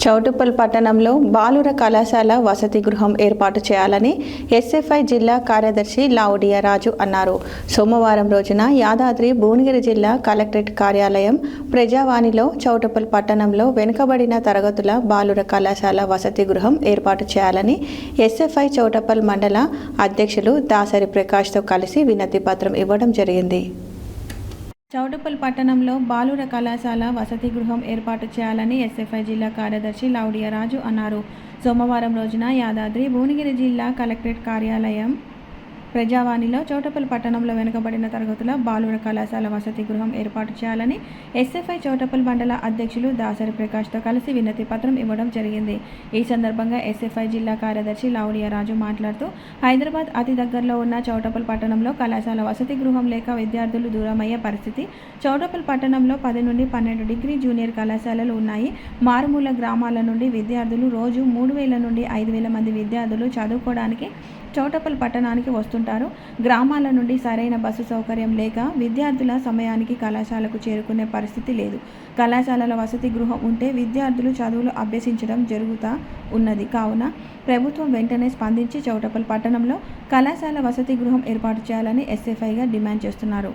చౌటుప్పల్ పట్టణంలో బాలుర కళాశాల వసతి గృహం ఏర్పాటు చేయాలని ఎస్ఎఫ్ఐ జిల్లా కార్యదర్శి లావుడియా రాజు అన్నారు. సోమవారం రోజున యాదాద్రి భువనగిరి జిల్లా కలెక్టరేట్ కార్యాలయం ప్రజావాణిలో చౌటుప్పల్ పట్టణంలో వెనుకబడిన తరగతుల బాలుర కళాశాల వసతి గృహం ఏర్పాటు చేయాలని ఎస్ఎఫ్ఐ చౌటుప్పల్ మండల అధ్యక్షులు దాసరి ప్రకాష్తో కలిసి వినతి పత్రం ఇవ్వడం జరిగింది. చౌటుప్పల్ పట్టణంలో బాలుర కళాశాల వసతి గృహం ఏర్పాటు చేయాలని ఎస్ఎఫ్ఐ జిల్లా కార్యదర్శి లావుడియా రాజు అన్నారు. సోమవారం రోజున యాదాద్రి భువనగిరి జిల్లా కలెక్టరేట్ కార్యాలయం ప్రజావాణిలో చౌటుప్పల్ పట్టణంలో వెనుకబడిన తరగతుల బాలుర కళాశాల వసతి గృహం ఏర్పాటు చేయాలని ఎస్ఎఫ్ఐ చౌటుప్పల్ మండల అధ్యక్షులు దాసరి ప్రకాష్తో కలిసి వినతి పత్రం ఇవ్వడం జరిగింది. ఈ సందర్భంగా ఎస్ఎఫ్ఐ జిల్లా కార్యదర్శి లావుడియా రాజు మాట్లాడుతూ, హైదరాబాద్ అతి దగ్గరలో ఉన్న చౌటుప్పల్ పట్టణంలో కళాశాల వసతి గృహం లేక విద్యార్థులు దూరమయ్యే పరిస్థితి. చౌటుప్పల్ పట్టణంలో 10 నుండి 12 డిగ్రీ జూనియర్ కళాశాలలు ఉన్నాయి. మారుమూల గ్రామాల నుండి విద్యార్థులు రోజు 3000 నుండి 5000 మంది విద్యార్థులు చదువుకోవడానికి చౌటుప్పల్ పట్టణానికి వస్తుంటారు. గ్రామాల నుండి సరైన బస్సు సౌకర్యం లేక విద్యార్థుల సమయానికి కళాశాలకు చేరుకునే పరిస్థితి లేదు. కళాశాలల వసతి గృహం ఉంటే విద్యార్థులు చదువులు అభ్యసించడం జరుగుతూ ఉన్నది. కావున ప్రభుత్వం వెంటనే స్పందించి చౌటుప్పల్ పట్టణంలో కళాశాల వసతి గృహం ఏర్పాటు చేయాలని ఎస్ఎఫ్ఐగా డిమాండ్ చేస్తున్నారు.